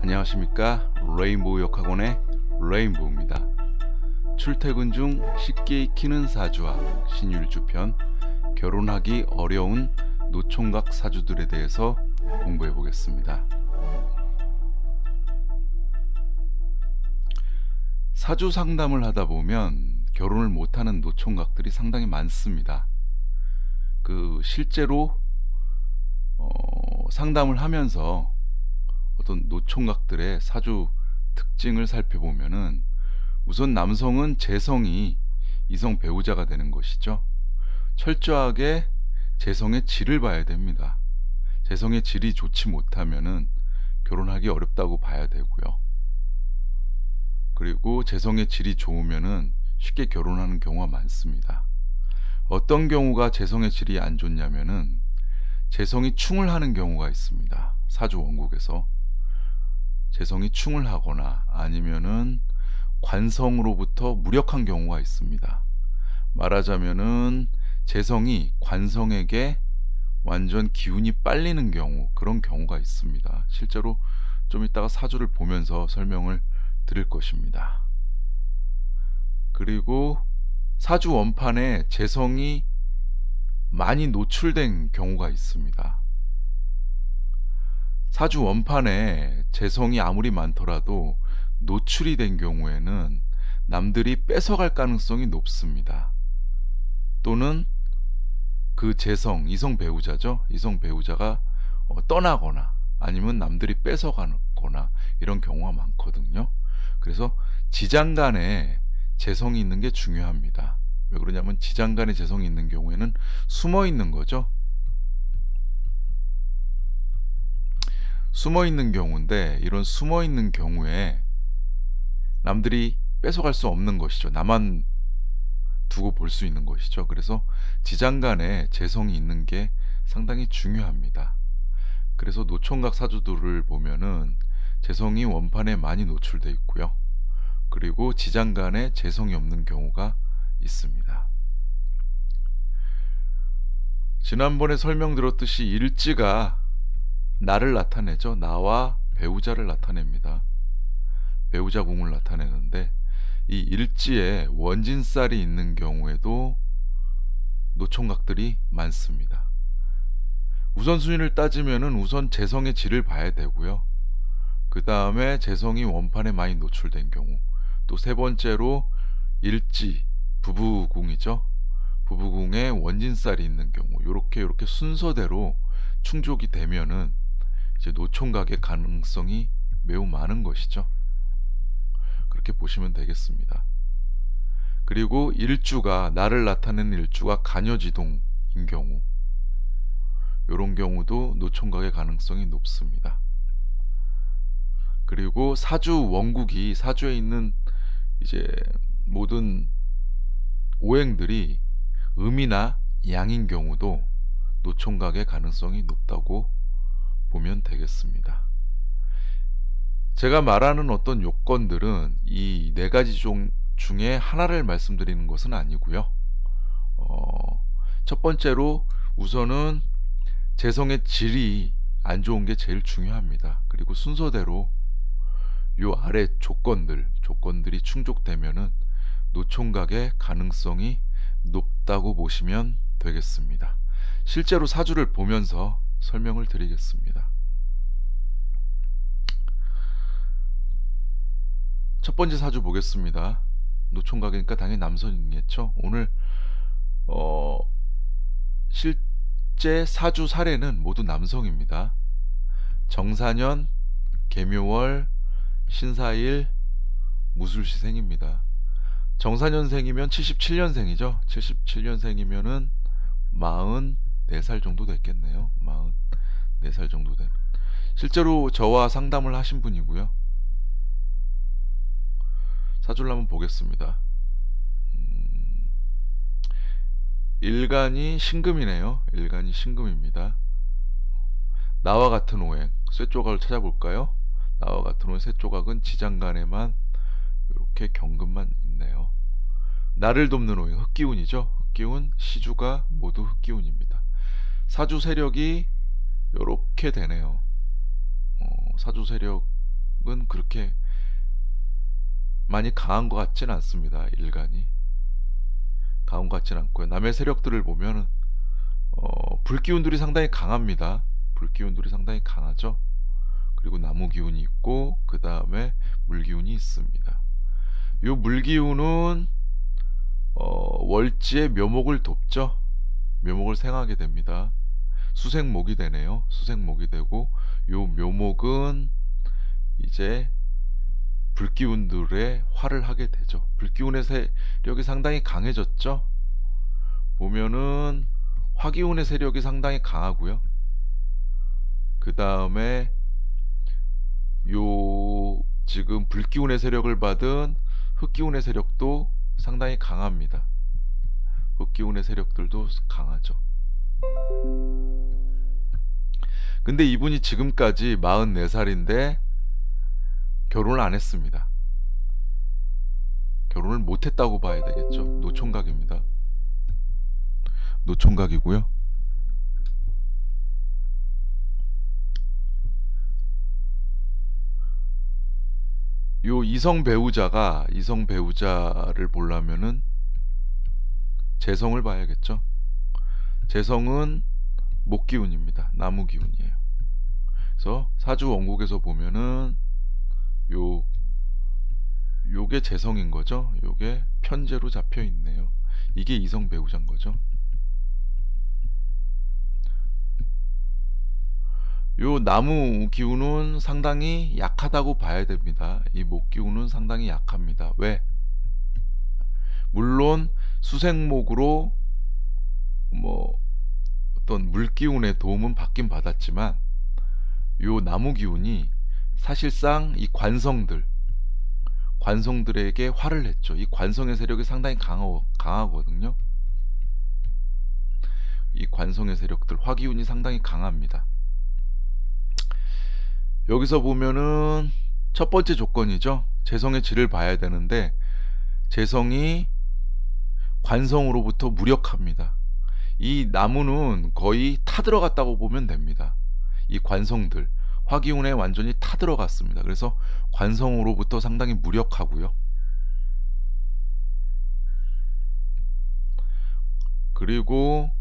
안녕하십니까. 레인보우 역학원의 레인보우입니다. 출퇴근 중 쉽게 익히는 사주학 신율주편, 결혼하기 어려운 노총각 사주들에 대해서 공부해 보겠습니다. 사주 상담을 하다 보면 결혼을 못하는 노총각들이 상당히 많습니다. 실제로 상담을 하면서 어떤 노총각들의 사주 특징을 살펴보면은, 우선 남성은 재성이 이성 배우자가 되는 것이죠. 철저하게 재성의 질을 봐야 됩니다. 재성의 질이 좋지 못하면은 결혼하기 어렵다고 봐야 되고요. 그리고 재성의 질이 좋으면은 쉽게 결혼하는 경우가 많습니다. 어떤 경우가 재성의 질이 안 좋냐면은 재성이 충을 하는 경우가 있습니다. 사주 원국에서 재성이 충을 하거나 아니면은 관성으로부터 무력한 경우가 있습니다. 말하자면은 재성이 관성에게 완전 기운이 빨리는 경우, 그런 경우가 있습니다. 실제로 좀 이따가 사주를 보면서 설명을 드릴 것입니다. 그리고 사주 원판에 재성이 많이 노출된 경우가 있습니다. 사주 원판에 재성이 아무리 많더라도 노출이 된 경우에는 남들이 뺏어갈 가능성이 높습니다. 또는 그 재성, 이성 배우자죠. 이성 배우자가 떠나거나 아니면 남들이 뺏어가거나 이런 경우가 많거든요. 그래서 지장간에 재성이 있는 게 중요합니다. 왜 그러냐면 지장간에 재성이 있는 경우에는 숨어 있는 거죠. 숨어 있는 경우인데, 이런 숨어 있는 경우에 남들이 뺏어갈 수 없는 것이죠. 나만 두고 볼 수 있는 것이죠. 그래서 지장간에 재성이 있는 게 상당히 중요합니다. 그래서 노총각 사주들을 보면은 재성이 원판에 많이 노출되어 있고요. 그리고 지장간에 재성이 없는 경우가 있습니다. 지난번에 설명드렸듯이 일지가 나를 나타내죠. 나와 배우자를 나타냅니다. 배우자 궁을 나타내는데, 이 일지에 원진살이 있는 경우에도 노총각들이 많습니다. 우선순위를 따지면은 우선 재성의 질을 봐야 되고요. 그 다음에 재성이 원판에 많이 노출된 경우, 또 세 번째로 일지, 부부궁이죠. 부부궁에 원진살이 있는 경우, 요렇게 순서대로 충족이 되면은 이제 노총각의 가능성이 매우 많은 것이죠. 그렇게 보시면 되겠습니다. 그리고 일주가, 나를 나타내는 일주가 간여지동인 경우, 이런 경우도 노총각의 가능성이 높습니다. 그리고 사주 원국이, 사주에 있는 이제 모든 오행들이 음이나 양인 경우도 노총각의 가능성이 높다고 보면 되겠습니다. 제가 말하는 어떤 요건들은 이 네 가지 중에 하나를 말씀드리는 것은 아니고요. 첫 번째로 우선은 재성의 질이 안 좋은 게 제일 중요합니다. 그리고 순서대로 요 아래 조건들이 충족되면은 노총각의 가능성이 높다고 보시면 되겠습니다. 실제로 사주를 보면서 설명을 드리겠습니다. 첫 번째 사주 보겠습니다. 노총각이니까 당연히 남성이겠죠. 오늘 실제 사주 사례는 모두 남성입니다. 정사년, 계묘월, 신사일, 무술시생입니다. 정사년생이면 77년생이죠. 77년생이면은 44살 정도 됐겠네요. 44살 정도 되는. 실제로 저와 상담을 하신 분이고요. 사주를 한번 보겠습니다. 일간이 신금이네요. 일간이 신금입니다. 나와 같은 오행, 쇠조각을 찾아볼까요? 나와 같은 오행 쇠조각은 지장간에만 이렇게 경금만 있네요. 나를 돕는 오행, 흑기운이죠. 흑기운, 시주가 모두 흑기운입니다. 사주 세력이 이렇게 되네요. 사주 세력 그렇게 많이 강한 것 같진 않습니다. 일간이 강한 것 같진 않고요. 남의 세력들을 보면은 불기운들이 상당히 강합니다. 불기운들이 상당히 강하죠. 그리고 나무 기운이 있고 그 다음에 물기운이 있습니다. 요 물기운은 월지의 묘목을 돕죠. 묘목을 생하게 됩니다. 수생목이 되네요. 수생목이 되고 요 묘목은 이제 불기운들의 활을 하게 되죠. 불기운의 세력이 상당히 강해졌죠. 보면은 화기운의 세력이 상당히 강하고요. 그 다음에 요 지금 불기운의 세력을 받은 흑기운의 세력도 상당히 강합니다. 흑기운의 세력들도 강하죠. 근데 이분이 지금까지 44살인데 결혼을 안 했습니다. 결혼을 못했다고 봐야 되겠죠. 노총각입니다. 노총각이고요. 요 이성 배우자를 보려면은 재성을 봐야겠죠. 재성은 목기운입니다. 나무기운이에요. 그래서 사주 원국에서 보면은 요게 재성인 거죠. 요게 편재로 잡혀 있네요. 이게 이성 배우자인 거죠. 요 나무 기운은 상당히 약하다고 봐야 됩니다. 이 목기운은 상당히 약합니다. 왜? 물론 수생목으로 뭐 어떤 물기운의 도움은 받긴 받았지만 요 나무 기운이 사실상 이 관성들에게 화를 했죠. 이 관성의 세력이 상당히 강하거든요. 이 관성의 세력들 화기운이 상당히 강합니다. 여기서 보면은 첫 번째 조건이죠. 재성의 질을 봐야 되는데 재성이 관성으로부터 무력합니다. 이 나무는 거의 타들어갔다고 보면 됩니다. 이 관성들 화기운에 완전히 타들어갔습니다. 그래서 관성으로부터 상당히 무력하고요. 그리고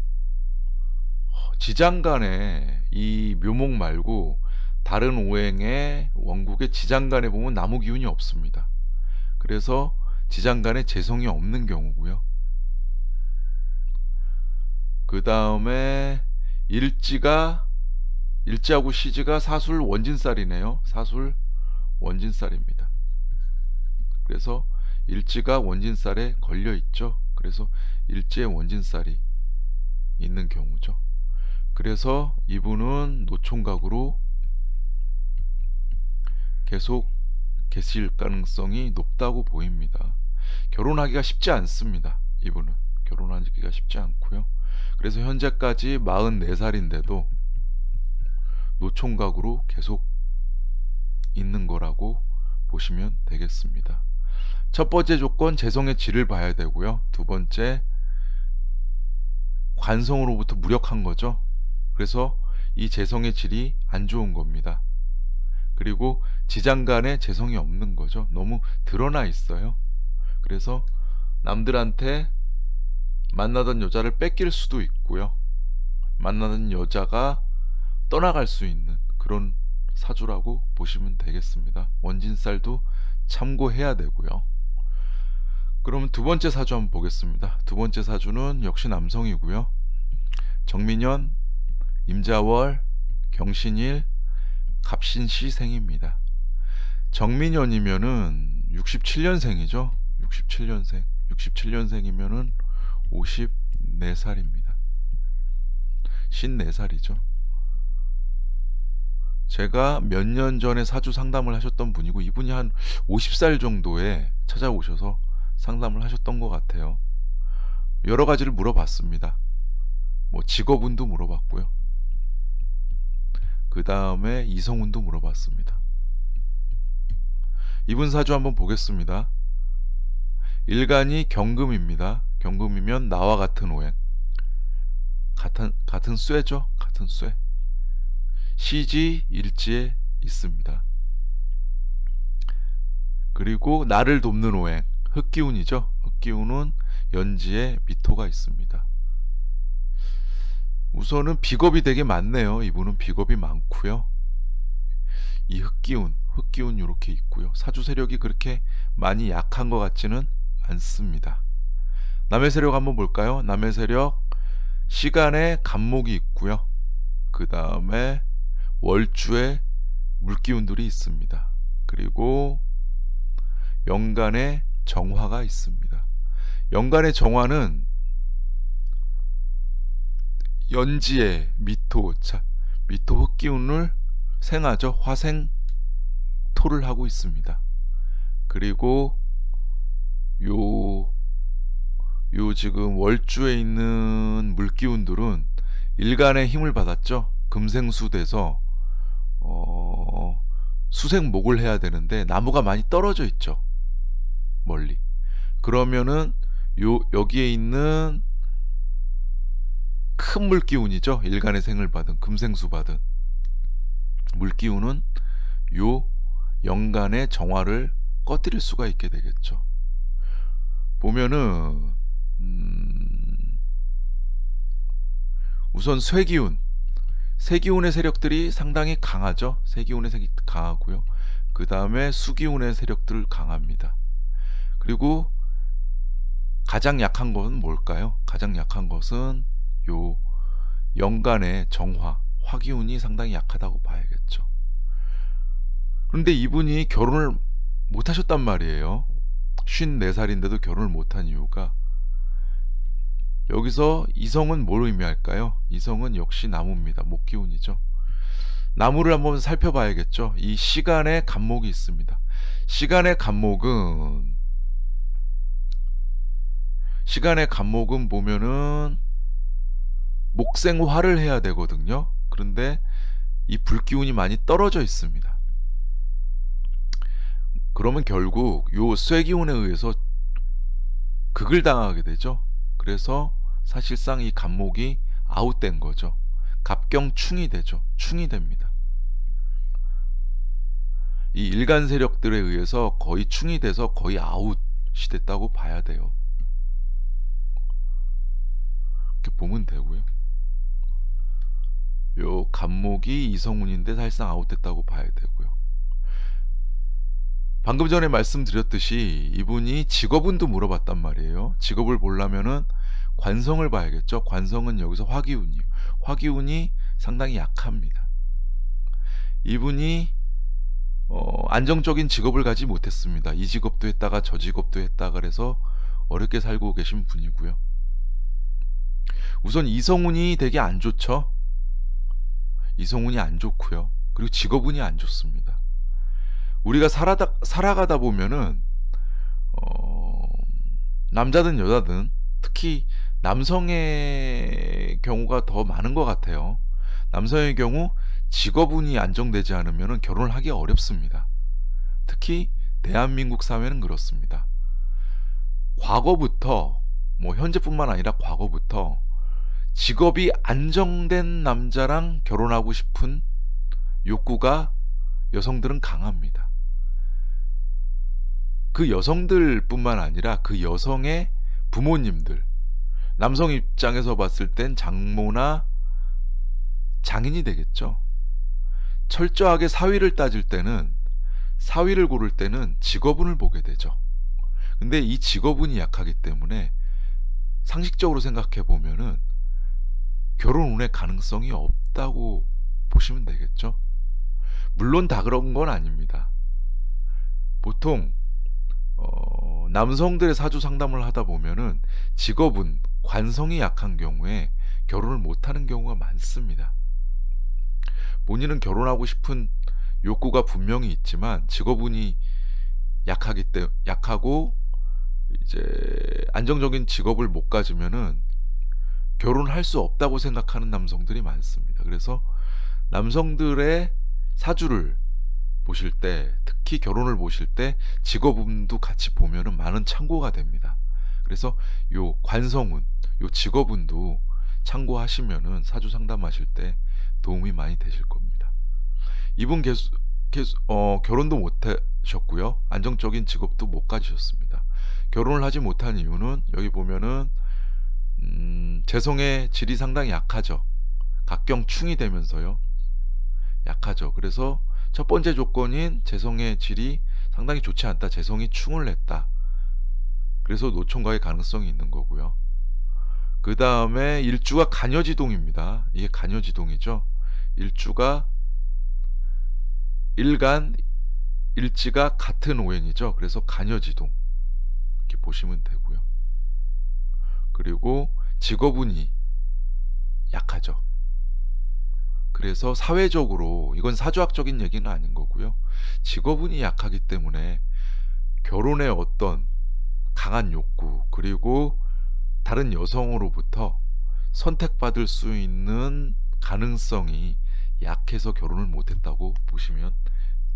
지장간에 이 묘목 말고 다른 오행의 원국의 지장간에 보면 나무 기운이 없습니다. 그래서 지장간에 재성이 없는 경우고요. 그 다음에 일지하고 시지가 사술 원진살이네요. 사술 원진살입니다. 그래서 일지가 원진살에 걸려 있죠. 그래서 일지에 원진살이 있는 경우죠. 그래서 이분은 노총각으로 계속 계실 가능성이 높다고 보입니다. 결혼하기가 쉽지 않습니다. 이분은 결혼하기가 쉽지 않고요. 그래서 현재까지 44살인데도 노총각으로 계속 있는 거라고 보시면 되겠습니다. 첫 번째 조건 재성의 질을 봐야 되고요. 두 번째 관성으로부터 무력한 거죠. 그래서 이 재성의 질이 안 좋은 겁니다. 그리고 지장간에 재성이 없는 거죠. 너무 드러나 있어요. 그래서 남들한테 만나던 여자를 뺏길 수도 있고요. 만나던 여자가 떠나갈 수 있는 그런 사주라고 보시면 되겠습니다. 원진살도 참고해야 되고요. 그럼 두 번째 사주 한번 보겠습니다. 두 번째 사주는 역시 남성이고요. 정민년, 임자월, 경신일, 갑신시생입니다. 정민년이면은 67년생이죠. 67년생이면은 54살입니다. 54살이죠. 제가 몇 년 전에 사주 상담을 하셨던 분이고 이분이 한 50살 정도에 찾아오셔서 상담을 하셨던 것 같아요. 여러 가지를 물어봤습니다. 뭐 직업운도 물어봤고요. 그 다음에 이성운도 물어봤습니다. 이분 사주 한번 보겠습니다. 일간이 경금입니다. 경금이면 나와 같은 오행. 같은 쇠죠. 같은 쇠. 시지 일지에 있습니다. 그리고 나를 돕는 오행, 흑기운이죠. 흑기운은 연지에 미토가 있습니다. 우선은 비겁이 되게 많네요. 이분은 비겁이 많고요. 이 흑기운 이렇게 있고요. 사주 세력이 그렇게 많이 약한 것 같지는 않습니다. 남의 세력 한번 볼까요? 남의 세력 시간에 간목이 있고요. 그 다음에 월주에 물기운들이 있습니다. 그리고 연간에 정화가 있습니다. 연간의 정화는 연지에 미토 흑기운을 생하죠. 화생토를 하고 있습니다. 그리고 요 지금 월주에 있는 물기운들은 일간의 힘을 받았죠. 금생수 돼서 수생목을 해야 되는데 나무가 많이 떨어져 있죠. 멀리. 그러면은 여기에 있는 큰 물기운이죠. 일간의 생을 받은 금생수 받은 물기운은 요 연간의 정화를 꺼뜨릴 수가 있게 되겠죠. 보면은 우선 세기운의 세력들이 상당히 강하죠. 세기운의 세력이 강하고요. 그 다음에 수기운의 세력들 강합니다. 그리고 가장 약한 것은 뭘까요? 가장 약한 것은 요 연간의 정화, 화기운이 상당히 약하다고 봐야겠죠. 그런데 이분이 결혼을 못 하셨단 말이에요. 54살인데도 결혼을 못한 이유가, 여기서 이성은 뭘 의미할까요? 이성은 역시 나무입니다. 목기운이죠. 나무를 한번 살펴봐야겠죠. 이 시간에 간목이 있습니다. 시간의 간목은 보면은 목생화를 해야 되거든요. 그런데 이 불기운이 많이 떨어져 있습니다. 그러면 결국 요 쇠기운에 의해서 극을 당하게 되죠. 그래서 사실상 이 간목이 아웃된 거죠. 갑경충이 되죠. 충이 됩니다. 이 일간 세력들에 의해서 거의 충이 돼서 거의 아웃이 됐다고 봐야 돼요. 이렇게 보면 되고요. 요 간목이 이성운인데 사실상 아웃됐다고 봐야 되고요. 방금 전에 말씀드렸듯이 이분이 직업운도 물어봤단 말이에요. 직업을 보려면은 관성을 봐야겠죠. 관성은 여기서 화기운이에요. 화기운이 상당히 약합니다. 이분이 안정적인 직업을 가지 못했습니다. 이 직업도 했다가 저 직업도 했다가 그래서 어렵게 살고 계신 분이고요. 우선 이성운이 되게 안 좋죠. 이성운이 안 좋고요. 그리고 직업운이 안 좋습니다. 우리가 살아가다 보면은 남자든 여자든 특히 남성의 경우가 더 많은 것 같아요. 남성의 경우 직업운이 안정되지 않으면 결혼을 하기 어렵습니다. 특히 대한민국 사회는 그렇습니다. 과거부터, 현재뿐만 아니라 과거부터 직업이 안정된 남자랑 결혼하고 싶은 욕구가 여성들은 강합니다. 그 여성들 뿐만 아니라 그 여성의 부모님들, 남성 입장에서 봤을 땐 장모나 장인이 되겠죠. 철저하게 사위를 따질 때는, 사위를 고를 때는 직업운을 보게 되죠. 근데 이 직업운이 약하기 때문에 상식적으로 생각해 보면은 결혼운의 가능성이 없다고 보시면 되겠죠. 물론 다 그런 건 아닙니다. 보통 남성들의 사주 상담을 하다 보면은 직업운, 관성이 약한 경우에 결혼을 못하는 경우가 많습니다. 본인은 결혼하고 싶은 욕구가 분명히 있지만 직업운이 약하고 이제 안정적인 직업을 못 가지면은 결혼할 수 없다고 생각하는 남성들이 많습니다. 그래서 남성들의 사주를 보실 때, 특히 결혼을 보실 때 직업운도 같이 보면은 많은 참고가 됩니다. 그래서 요 관성운, 요 직업운도 참고하시면은 사주 상담하실 때 도움이 많이 되실 겁니다. 이분 결혼도 못 가셨고요. 안정적인 직업도 못 가지셨습니다. 결혼을 하지 못한 이유는 여기 보면은 재성의 질이 상당히 약하죠. 각경충이 되면서요. 약하죠. 그래서 첫 번째 조건인 재성의 질이 상당히 좋지 않다. 재성이 충을 냈다. 그래서 노총각의 가능성이 있는 거고요. 그 다음에 일주가 간여지동입니다. 이게 간여지동이죠. 일주가 일간 일지가 같은 오행이죠. 그래서 간여지동 이렇게 보시면 되고요. 그리고 직업운이 약하죠. 그래서 사회적으로, 이건 사주학적인 얘기는 아닌 거고요. 직업운이 약하기 때문에 결혼의 어떤 강한 욕구, 그리고 다른 여성으로부터 선택받을 수 있는 가능성이 약해서 결혼을 못했다고 보시면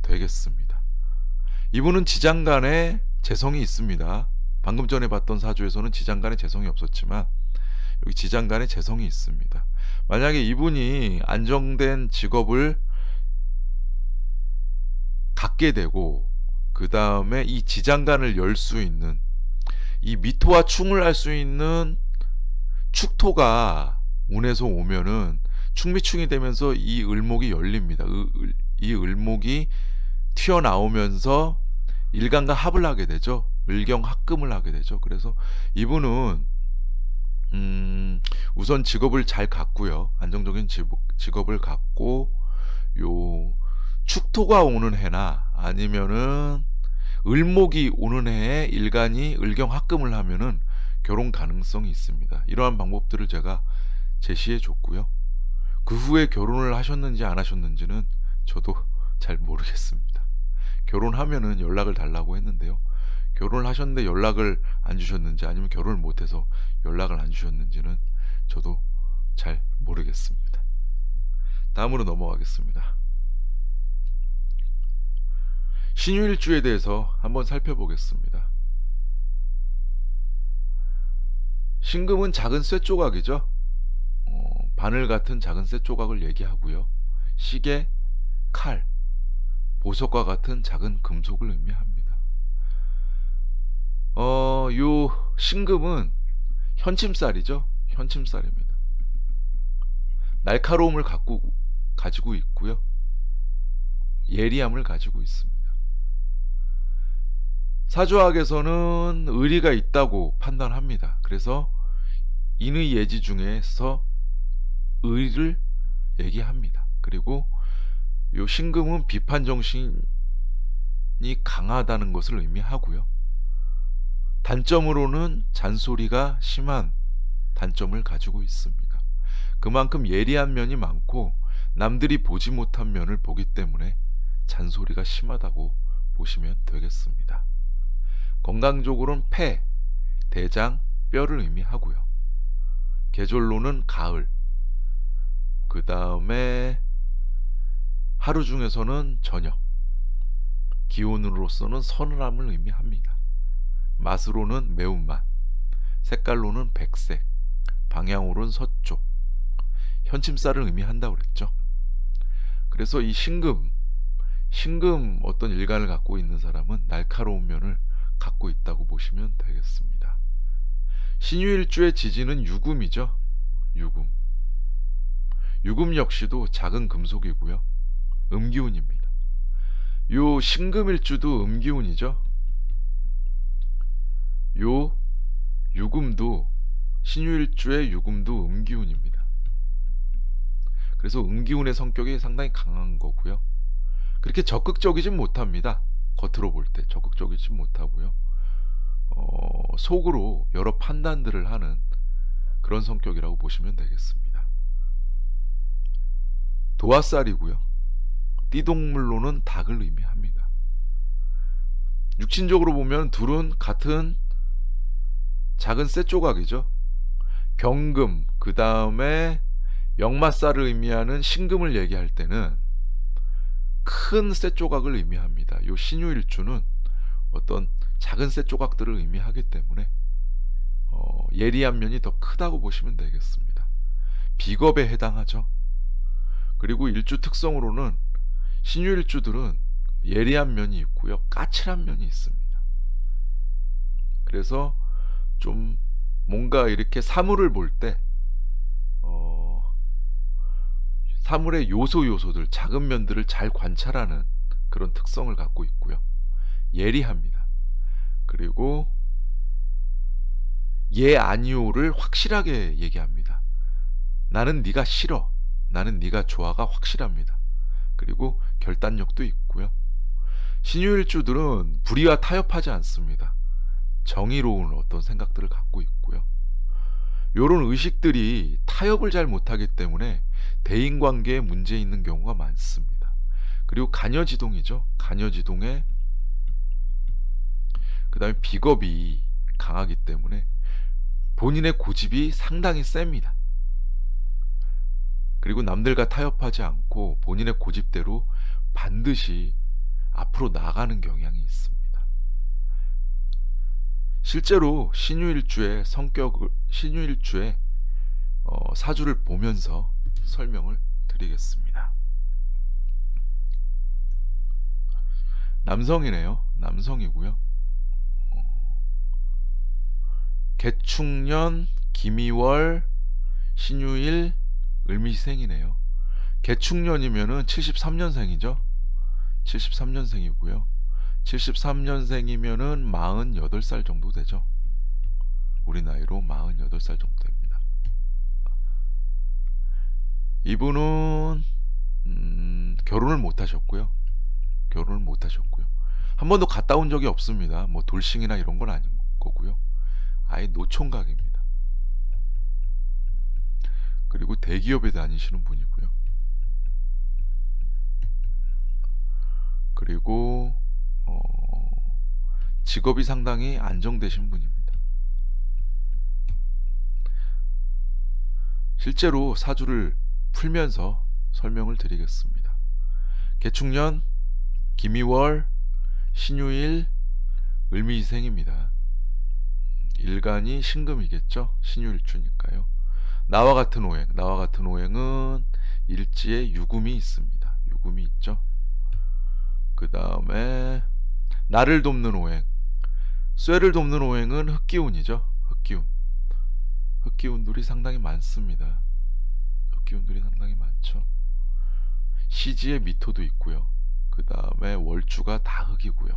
되겠습니다. 이분은 지장간에 재성이 있습니다. 방금 전에 봤던 사주에서는 지장간에 재성이 없었지만 여기 지장간에 재성이 있습니다. 만약에 이분이 안정된 직업을 갖게 되고 그 다음에 이 지장간을 열 수 있는, 이 미토와 충을 할 수 있는 축토가 운에서 오면은 충미충이 되면서 이 을목이 열립니다. 이 을목이 튀어나오면서 일간과 합을 하게 되죠. 을경합금을 하게 되죠. 그래서 이분은 우선 직업을 잘 갖고요. 안정적인 직업을 갖고 요 축토가 오는 해나 아니면은 을목이 오는 해에 일간이 을경합금을 하면은 결혼 가능성이 있습니다. 이러한 방법들을 제가 제시해 줬고요. 그 후에 결혼을 하셨는지 안 하셨는지는 저도 잘 모르겠습니다. 결혼하면은 연락을 달라고 했는데요. 결혼을 하셨는데 연락을 안 주셨는지 아니면 결혼을 못해서 연락을 안 주셨는지는 저도 잘 모르겠습니다. 다음으로 넘어가겠습니다. 신유일주에 대해서 한번 살펴보겠습니다. 신금은 작은 쇠 조각이죠. 바늘 같은 작은 쇠 조각을 얘기하고요. 시계, 칼, 보석과 같은 작은 금속을 의미합니다. 요 신금은 현침살이죠. 현침살입니다. 날카로움을 가지고 있고요. 예리함을 가지고 있습니다. 사주학에서는 의리가 있다고 판단합니다. 그래서 인의 예지 중에서 의를 얘기합니다. 그리고 요 신금은 비판 정신이 강하다는 것을 의미하고요. 단점으로는 잔소리가 심한 단점을 가지고 있습니다. 그만큼 예리한 면이 많고 남들이 보지 못한 면을 보기 때문에 잔소리가 심하다고 보시면 되겠습니다. 건강적으로는 폐, 대장, 뼈를 의미하고요. 계절로는 가을, 그 다음에 하루 중에서는 저녁, 기온으로서는 서늘함을 의미합니다. 맛으로는 매운맛, 색깔로는 백색, 방향으로는 서쪽, 현침살을 의미한다고 그랬죠. 그래서 이 신금 어떤 일간을 갖고 있는 사람은 날카로운 면을 갖고 있다고 보시면 되겠습니다. 신유일주의 지지는 유금이죠. 유금 역시도 작은 금속이고요. 음기운입니다. 요 신금일주도 음기운이죠. 요 유금도, 신유일주의 유금도 음기운입니다. 그래서 음기운의 성격이 상당히 강한 거고요. 그렇게 적극적이진 못합니다. 겉으로 볼 때 적극적이진 못하고요. 속으로 여러 판단들을 하는 그런 성격이라고 보시면 되겠습니다. 도화살이고요. 띠동물로는 닭을 의미합니다. 육신적으로 보면 둘은 같은 작은 쇠 조각이죠. 경금, 그 다음에 역마살을 의미하는 신금을 얘기할 때는 큰 쇠 조각을 의미합니다. 요 신유일주는 어떤 작은 쇠 조각들을 의미하기 때문에 예리한 면이 더 크다고 보시면 되겠습니다. 비겁에 해당하죠. 그리고 일주 특성으로는 신유일주들은 예리한 면이 있고요, 까칠한 면이 있습니다. 그래서 좀 뭔가 이렇게 사물을 볼 때 사물의 요소들, 작은 면들을 잘 관찰하는 그런 특성을 갖고 있고요. 예리합니다. 그리고 예 아니오를 확실하게 얘기합니다. 나는 네가 싫어, 나는 네가 좋아가 확실합니다. 그리고 결단력도 있고요. 신유일주들은 불의와 타협하지 않습니다. 정의로운 어떤 생각들을 갖고 있고요. 이런 의식들이 타협을 잘 못하기 때문에 대인관계에 문제 있는 경우가 많습니다. 그리고 간여지동이죠. 간여지동에 그 다음에 비겁이 강하기 때문에 본인의 고집이 상당히 셉니다. 그리고 남들과 타협하지 않고 본인의 고집대로 반드시 앞으로 나가는 경향이 있습니다. 실제로 신유일주의 성격을, 신유일주의 사주를 보면서 설명을 드리겠습니다. 남성이네요. 남성이고요. 개축년, 기미월, 신유일, 을미생이네요. 개축년이면은 73년생이죠. 73년생이고요. 73년생이면은 48살 정도 되죠. 우리 나이로 48살 정도 됩니다. 이분은 결혼을 못 하셨고요. 결혼을 못 하셨고요. 한 번도 갔다 온 적이 없습니다. 뭐 돌싱이나 이런 건 아닌 거고요. 아예 노총각입니다. 그리고 대기업에 다니시는 분이고요. 그리고 직업이 상당히 안정되신 분입니다. 실제로 사주를 풀면서 설명을 드리겠습니다. 개축년, 기미월, 신유일, 을미희생입니다. 일간이 신금이겠죠. 신유일주니까요. 나와 같은 오행은 일지에 유금이 있습니다. 유금이 있죠. 그 다음에 나를 돕는 오행, 쇠를 돕는 오행은 흑기운이죠. 흑기운들이 상당히 많습니다. 흑기운들이 상당히 많죠. 시지에 미토도 있고요. 그 다음에 월주가 다 흑이고요.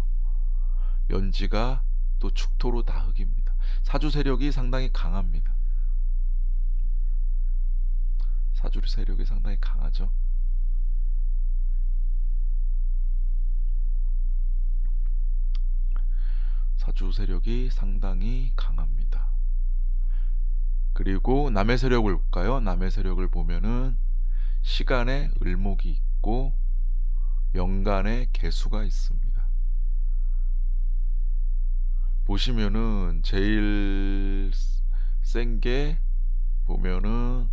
연지가 또 축토로 다 흑입니다. 사주 세력이 상당히 강합니다. 사주 세력이 상당히 강하죠. 사주 세력이 상당히 강합니다. 그리고 남의 세력을 볼까요? 남의 세력을 보면은 시간에 을목이 있고 연간에 개수가 있습니다. 보시면은 제일 센 게 보면은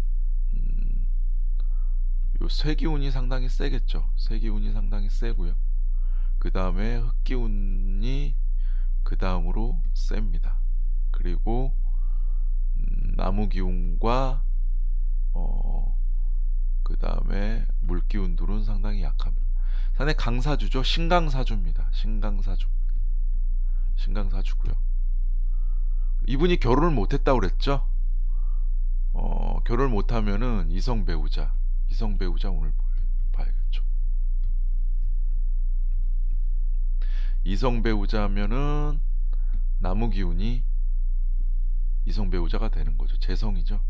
요 쇠기운이 상당히 세겠죠. 쇠기운이 상당히 세고요. 그 다음에 흑기운이 그 다음으로 셉니다. 그리고 나무기운과 그 다음에 물기운들은 상당히 약합니다. 상당히 강사주죠. 신강사주입니다. 신강사주고요. 이분이 결혼을 못했다고 그랬죠. 결혼을 못하면은 이성배우자 오늘 봐야겠죠. 이성배우자면은 나무기운이 이성배우자가 되는 거죠. 재성이죠.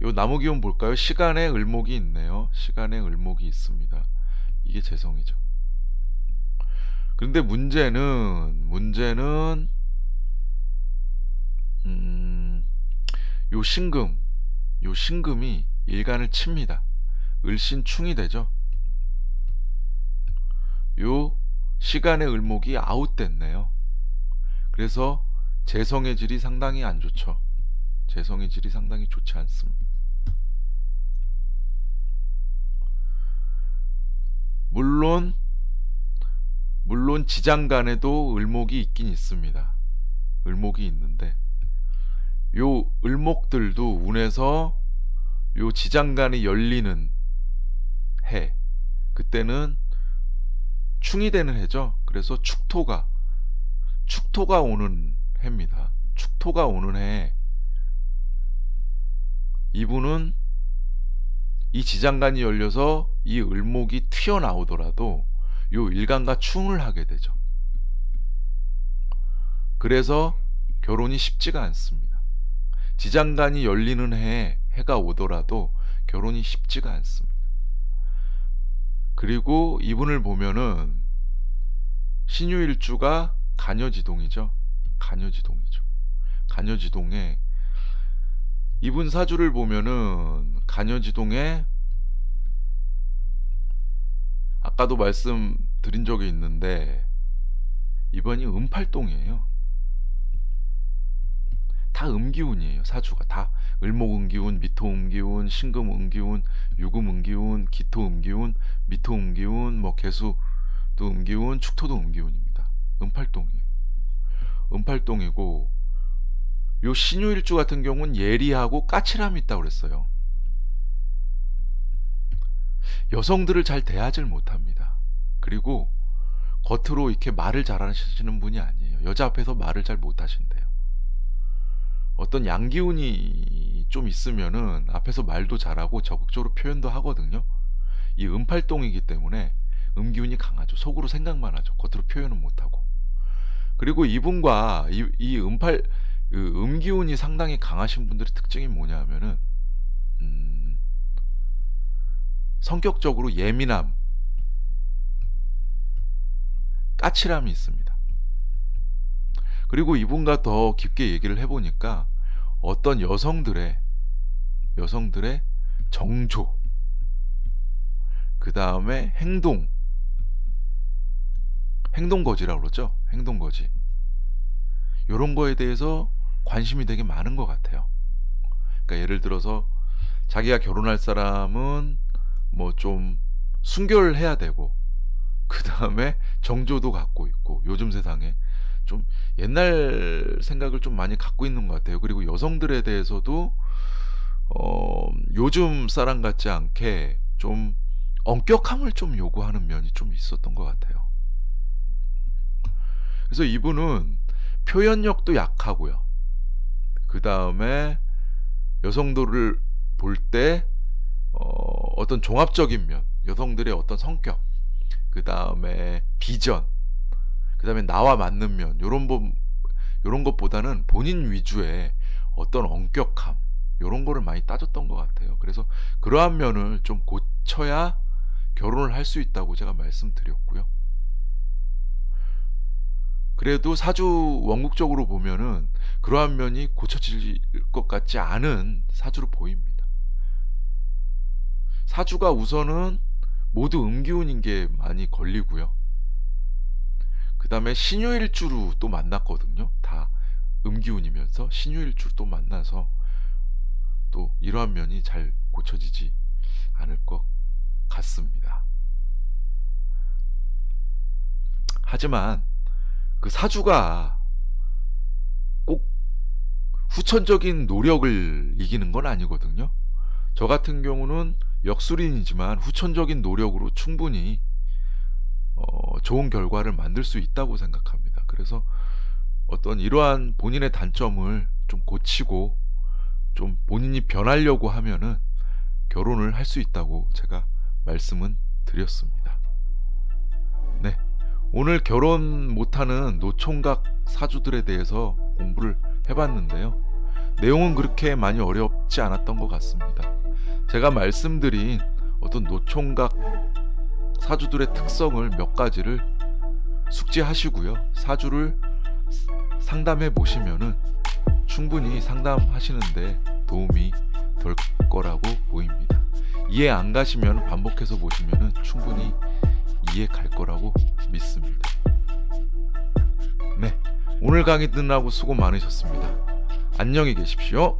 요 나무기운 볼까요? 시간에 을목이 있네요. 시간에 을목이 있습니다. 이게 재성이죠. 그런데 문제는 요 신금이 일간을 칩니다. 을신충이 되죠. 요 시간의 을목이 아웃됐네요. 그래서 재성의 질이 상당히 안 좋죠. 재성의 질이 상당히 좋지 않습니다. 물론 지장간에도 을목이 있긴 있습니다. 을목이 있는데 요 을목들도 운에서 요 지장간이 열리는 해, 그때는 충이 되는 해죠. 그래서 축토가 오는 해입니다. 축토가 오는 해 이분은 이 지장간이 열려서 이 을목이 튀어나오더라도 요 일간과 충을 하게 되죠. 그래서 결혼이 쉽지가 않습니다. 지장간이 열리는 해에 해가 오더라도 결혼이 쉽지가 않습니다. 그리고 이분을 보면은 신유일주가 간여지동이죠. 간여지동에 이분 사주를 보면은 간여지동에 아까도 말씀드린 적이 있는데 이번이 음팔동이에요. 다 음기운이에요. 사주가 다 을목음기운, 미토음기운, 신금음기운, 유금음기운, 기토음기운, 미토음기운, 뭐 개수도 음기운, 축토도 음기운입니다. 음팔동이에요. 음팔동이고 요 신유일주 같은 경우는 예리하고 까칠함이 있다고 그랬어요. 여성들을 잘 대하질 못합니다. 그리고 겉으로 이렇게 말을 잘하시는 분이 아니에요. 여자 앞에서 말을 잘 못하신대요. 어떤 양기운이 좀 있으면은 앞에서 말도 잘하고 적극적으로 표현도 하거든요. 이 음팔동이기 때문에 음기운이 강하죠. 속으로 생각만 하죠. 겉으로 표현은 못하고. 그리고 이분과 이 음기운이 상당히 강하신 분들의 특징이 뭐냐 하면은 성격적으로 예민함, 까칠함이 있습니다. 그리고 이분과 더 깊게 얘기를 해보니까 어떤 여성들의 정조, 그 다음에 행동거지라고 그러죠. 행동거지. 이런 거에 대해서 관심이 되게 많은 것 같아요. 그러니까 예를 들어서 자기가 결혼할 사람은 뭐 좀 순결해야 되고, 그 다음에 정조도 갖고 있고, 요즘 세상에 좀 옛날 생각을 좀 많이 갖고 있는 것 같아요. 그리고 여성들에 대해서도 요즘 사람 같지 않게 좀 엄격함을 좀 요구하는 면이 좀 있었던 것 같아요. 그래서 이분은 표현력도 약하고요. 그 다음에 여성들을 볼 때 어떤 종합적인 면, 여성들의 어떤 성격, 그 다음에 비전, 그 다음에 나와 맞는 면, 요런 것보다는 본인 위주의 어떤 엄격함, 요런 거를 많이 따졌던 것 같아요. 그래서 그러한 면을 좀 고쳐야 결혼을 할 수 있다고 제가 말씀드렸고요. 그래도 사주 원국적으로 보면은 그러한 면이 고쳐질 것 같지 않은 사주로 보입니다. 사주가 우선은 모두 음기운인 게 많이 걸리고요. 그 다음에 신유일주로 또 만났거든요. 다 음기운이면서 신유일주로 또 만나서 또 이러한 면이 잘 고쳐지지 않을 것 같습니다. 하지만 그 사주가 꼭 후천적인 노력을 이기는 건 아니거든요. 저 같은 경우는 역술인이지만 후천적인 노력으로 충분히 좋은 결과를 만들 수 있다고 생각합니다. 그래서 어떤 이러한 본인의 단점을 좀 고치고 좀 본인이 변하려고 하면은 결혼을 할 수 있다고 제가 말씀은 드렸습니다. 네, 오늘 결혼 못하는 노총각 사주들에 대해서 공부를 해봤는데요. 내용은 그렇게 많이 어렵지 않았던 것 같습니다. 제가 말씀드린 어떤 노총각 사주들의 특성을 몇 가지를 숙지하시고요. 사주를 상담해 보시면은 충분히 상담하시는데 도움이 될 거라고 보입니다. 이해 안 가시면 반복해서 보시면은 충분히 이해 갈 거라고 믿습니다. 네, 오늘 강의 듣느라고 수고 많으셨습니다. 안녕히 계십시오.